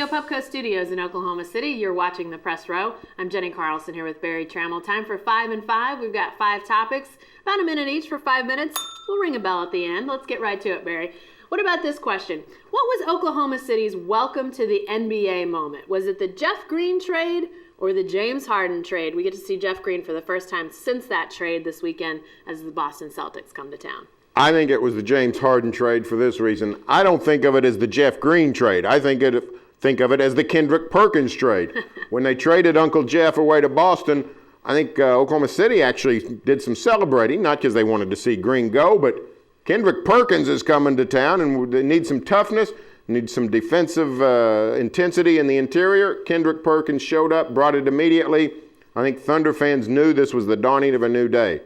Pupco Studios in Oklahoma City. You're watching The Press Row. I'm Jenny Carlson here with Barry Trammell. Time for 5 and 5. We've got 5 topics, about a minute each for 5 minutes. We'll ring a bell at the end. Let's get right to it, Barry. What about this question? What was Oklahoma City's welcome to the NBA moment? Was it the Jeff Green trade or the James Harden trade? We get to see Jeff Green for the first time since that trade this weekend as the Boston Celtics come to town. I think it was the James Harden trade for this reason. I don't think of it as the Jeff Green trade. I think of it as the Kendrick Perkins trade. When they traded Uncle Jeff away to Boston, I think Oklahoma City actually did some celebrating, not because they wanted to see Green go, but Kendrick Perkins is coming to town and they need some toughness, need some defensive intensity in the interior. Kendrick Perkins showed up, brought it immediately. I think Thunder fans knew this was the dawning of a new day.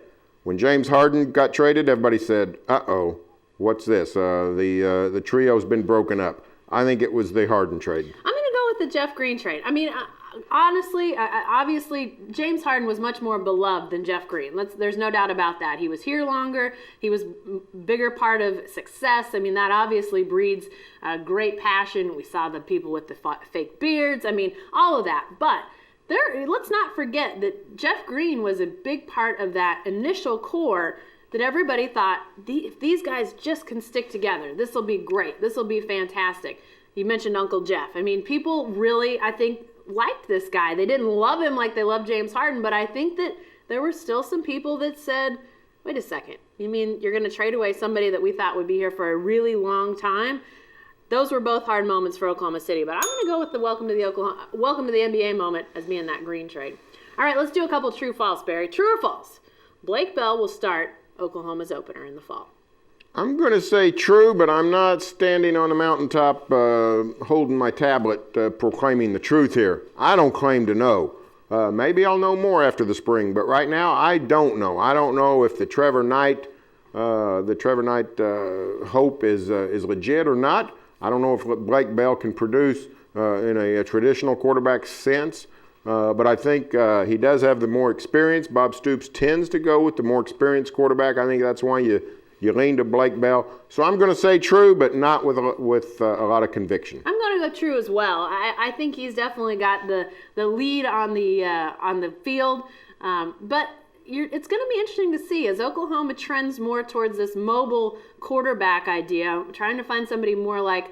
When James Harden got traded, everybody said, uh-oh, what's this? The trio's been broken up. I think it was the Harden trade. I'm going to go with the Jeff Green trade. I mean, honestly, obviously, James Harden was much more beloved than Jeff Green. There's no doubt about that. He was here longer. He was a bigger part of success. I mean, that obviously breeds great passion. We saw the people with the fake beards. I mean, all of that. But let's not forget that Jeff Green was a big part of that initial core that everybody thought, if these guys just can stick together, this will be great. This will be fantastic. You mentioned Uncle Jeff. I mean, people really, I think, liked this guy. They didn't love him like they loved James Harden, but I think that there were still some people that said, wait a second, you mean you're going to trade away somebody that we thought would be here for a really long time? Those were both hard moments for Oklahoma City, but I'm going to go with the welcome to the NBA moment as being that Green trade. All right, let's do a couple true-false, Barry. True or false? Blake Bell will start Oklahoma's opener in the fall. I'm going to say true, but I'm not standing on a mountaintop holding my tablet proclaiming the truth here. I don't claim to know. Maybe I'll know more after the spring, but right now I don't know. I don't know if the Trevor Knight hope is legit or not. I don't know if Blake Bell can produce in a traditional quarterback sense, but I think he does have the more experience. Bob Stoops tends to go with the more experienced quarterback. I think that's why you lean to Blake Bell. So I'm going to say true, but not with a lot of conviction. I'm going to go true as well. I think he's definitely got the lead on the field, but it's going to be interesting to see as Oklahoma trends more towards this mobile quarterback idea, trying to find somebody more like,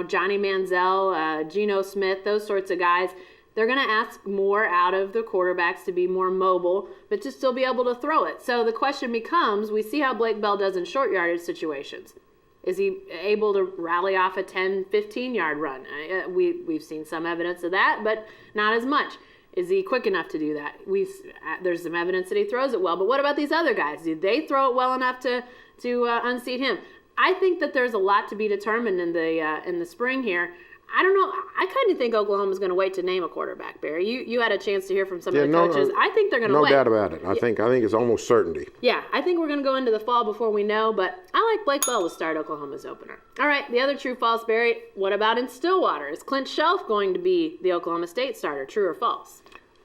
Johnny Manziel, Geno Smith, those sorts of guys. They're going to ask more out of the quarterbacks to be more mobile, but to still be able to throw it. So the question becomes, we see how Blake Bell does in short yardage situations. Is he able to rally off a 10, 15-yard run? We've seen some evidence of that, but not as much. Is he quick enough to do that? There's some evidence that he throws it well, but what about these other guys? Do they throw it well enough to unseat him? I think that there's a lot to be determined in the spring here. I don't know. I kind of think Oklahoma's going to wait to name a quarterback, Barry. You had a chance to hear from some of the coaches. I think they're going to wait. No doubt about it. I think it's almost certainty. Yeah, I think we're going to go into the fall before we know, but I like Blake Bell to start Oklahoma's opener. All right, the other true-false, Barry. What about in Stillwater? Is Clint Shelf going to be the Oklahoma State starter? True or false?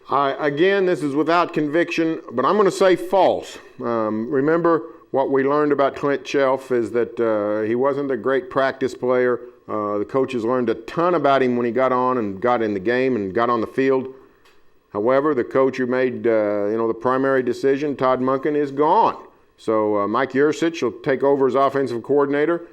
Again, this is without conviction, but I'm going to say false. Remember, what we learned about Clint Chelf is that he wasn't a great practice player. The coaches learned a ton about him when he got on and got in the game and got on the field. However, the coach who made the primary decision, Todd Monken, is gone. So Mike Yurcich will take over as offensive coordinator,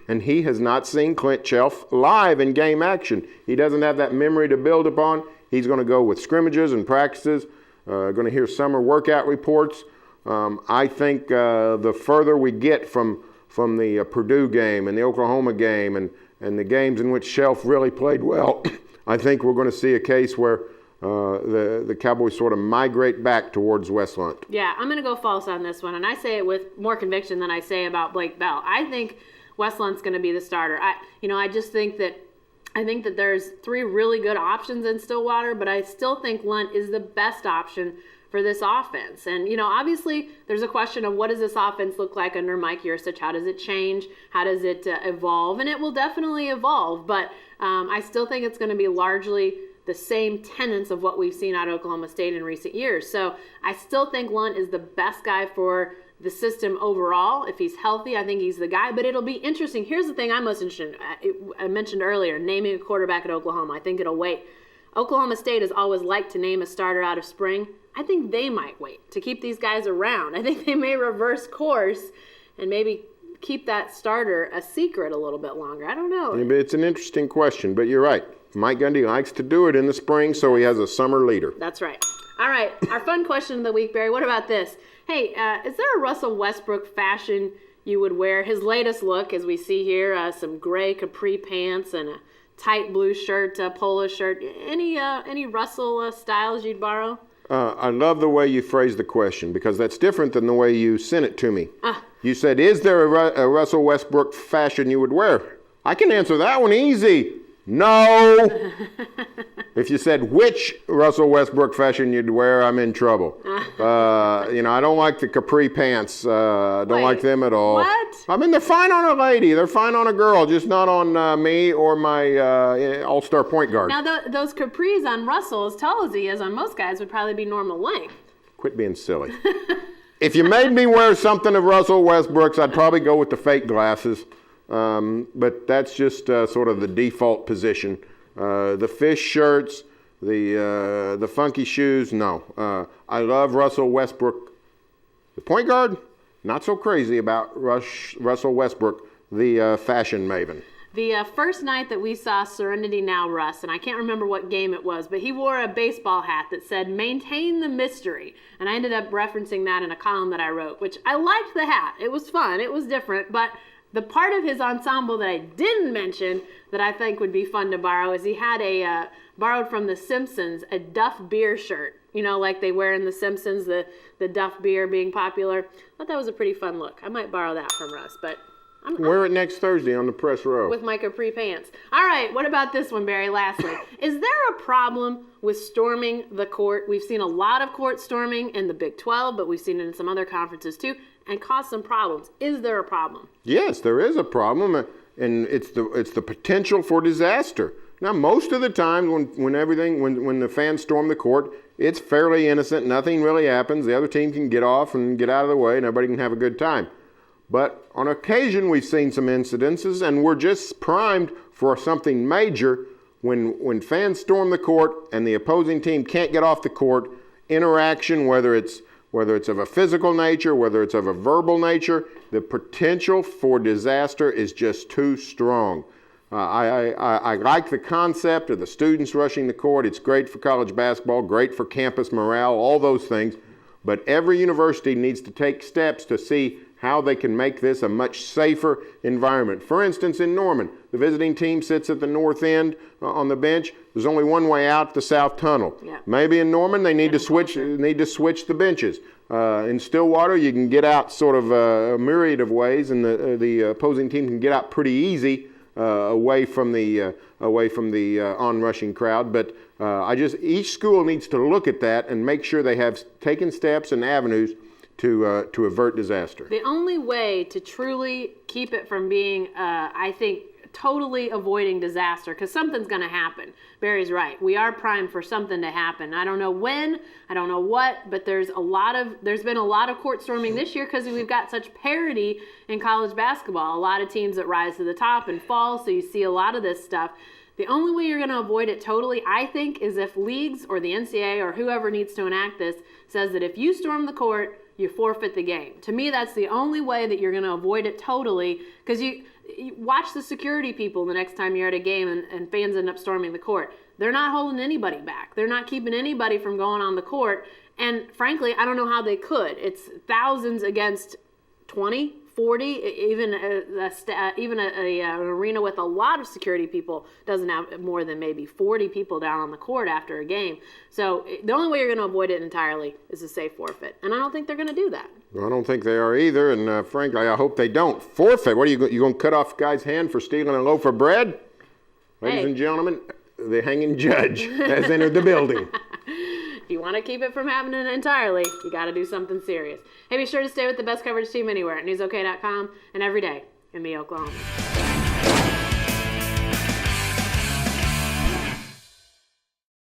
and he has not seen Clint Chelf live in game action. He doesn't have that memory to build upon. He's going to go with scrimmages and practices, going to hear summer workout reports. I think the further we get from the Purdue game and the Oklahoma game and the games in which Shelf really played well, I think we're going to see a case where the Cowboys sort of migrate back towards West Lunt. Yeah, I'm going to go false on this one, and I say it with more conviction than I say about Blake Bell. I think West Lunt's going to be the starter. I just think that there's 3 really good options in Stillwater, but I still think Lunt is the best option for this offense. And, obviously there's a question of what does this offense look like under Mike Yurcich? How does it change? How does it evolve? And it will definitely evolve, but I still think it's going to be largely the same tenets of what we've seen out of Oklahoma State in recent years. So I still think Lunt is the best guy for the system overall. If he's healthy, I think he's the guy. But it'll be interesting. Here's the thing I'm most interested in. I mentioned earlier, naming a quarterback at Oklahoma. I think it'll wait. Oklahoma State has always liked to name a starter out of spring. I think they might wait to keep these guys around. I think they may reverse course and maybe keep that starter a secret a little bit longer. I don't know. It's an interesting question, but you're right. Mike Gundy likes to do it in the spring, so he has a summer leader. That's right. All right, our fun question of the week, Barry. What about this? Hey, is there a Russell Westbrook fashion you would wear? His latest look, as we see here, some gray capri pants and a tight blue shirt, polo shirt. Any Russell styles you'd borrow? I love the way you phrase the question because that's different than the way you sent it to me. You said, is there a Russell Westbrook fashion you would wear? I can answer that one easy. No. If you said which Russell Westbrook fashion you'd wear, I'm in trouble. I don't like the capri pants. Don't like them at all. What? I mean, they're fine on a lady. They're fine on a girl, just not on me or my all-star point guard. Now, those capris on Russell, as tall as he is on most guys, would probably be normal length. Quit being silly. If you made me wear something of Russell Westbrook's, I'd probably go with the fake glasses. But that's just sort of the default position. The fish shirts, the funky shoes, no. I love Russell Westbrook. The point guard, not so crazy about Russell Westbrook, the fashion maven. The first night that we saw Serenity Now Russ, and I can't remember what game it was, but he wore a baseball hat that said, "Maintain the mystery." And I ended up referencing that in a column that I wrote, which I liked the hat. It was fun. It was different. But the part of his ensemble that I didn't mention that I think would be fun to borrow is he had borrowed from The Simpsons, a Duff Beer shirt. You know, like they wear in The Simpsons, the Duff Beer being popular. I thought that was a pretty fun look. I might borrow that from Russ, but wear it next Thursday on the press row. With my capri pants. All right, what about this one, Barry? Lastly, is there a problem with storming the court? We've seen a lot of court storming in the Big 12, but we've seen it in some other conferences too, and caused some problems. Is there a problem? Yes, there is a problem, and it's the potential for disaster. Now, most of the time when the fans storm the court, it's fairly innocent. Nothing really happens. The other team can get off and get out of the way, and everybody can have a good time. But on occasion, we've seen some incidences, and we're just primed for something major when fans storm the court and the opposing team can't get off the court. Interaction, whether it's of a physical nature, whether it's of a verbal nature, the potential for disaster is just too strong. I like the concept of the students rushing the court. It's great for college basketball, great for campus morale, all those things. But every university needs to take steps to see how they can make this a much safer environment. For instance, in Norman, the visiting team sits at the north end on the bench. There's only one way out, the south tunnel. Yeah. Maybe in Norman they need to switch the benches. In Stillwater, you can get out sort of a myriad of ways, and the opposing team can get out pretty easy away from the onrushing crowd. But each school needs to look at that and make sure they have taken steps and avenues to avert disaster. The only way to truly keep it from being, I think, totally avoiding disaster, because something's going to happen. Barry's right. We are primed for something to happen. I don't know when, I don't know what, but there's been a lot of court storming this year because we've got such parity in college basketball. A lot of teams that rise to the top and fall, so you see a lot of this stuff. The only way you're going to avoid it totally, I think, is if leagues or the NCAA or whoever needs to enact this says that if you storm the court, you forfeit the game. To me, that's the only way that you're going to avoid it totally, because you watch the security people the next time you're at a game and fans end up storming the court. They're not holding anybody back. They're not keeping anybody from going on the court. And frankly, I don't know how they could. It's thousands against 20, 40, even an arena with a lot of security people doesn't have more than maybe 40 people down on the court after a game. So the only way you're going to avoid it entirely is to say forfeit. And I don't think they're going to do that. Well, I don't think they are either, and frankly, I hope they don't. Forfeit? What are you going to cut off a guy's hand for stealing a loaf of bread? Ladies and gentlemen, the hanging judge has entered the building. If you want to keep it from happening entirely, you got to do something serious. Hey, be sure to stay with the best coverage team anywhere at newsok.com and every day in me, Oklahoma.